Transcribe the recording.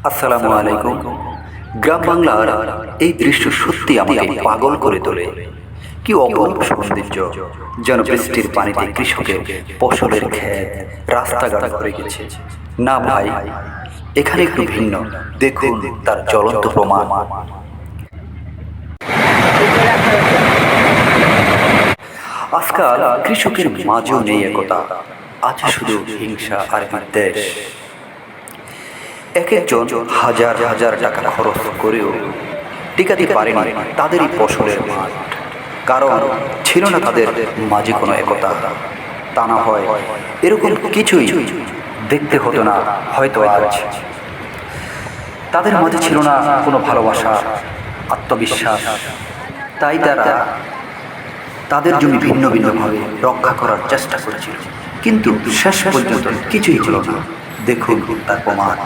আসসালামু আলাইকুম। গ্রাম বাংলার এই দৃশ্য সত্যি আমাকে পাগল করে তোলে। কি অপরূপ সৌন্দর্য! যেন বৃষ্টির পানিতে কৃষকের ফসলের ক্ষেত রাস্তাঘাট ভরে গেছে। না ভাই, এখানে একটু ভিন্ন। দেখুন তার জ্বলন্ত প্রমাণ। আজকাল কৃষকের মাঝেও নেই একতা, আছে শুধু হিংসা আর বিদ্বেষ। এক একজন হাজার হাজার টাকা খরচ করেও টিকাতে পারেনি তাদেরই ফসলের মাঠ, কারণ ছিল না তাদের মাঝে কোনো একতা। তা না হয় এরকম কিছুই দেখতে হতো না হয়তো আজ। তাদের মাঝে ছিল না কোনো ভালোবাসা, আত্মবিশ্বাস। তাই তারা তাদের জমি ভিন্ন ভিন্নভাবে রক্ষা করার চেষ্টা করেছিল, কিন্তু শেষ পর্যন্ত কিছুই হলো না। দেখুন তার প্রমাণ।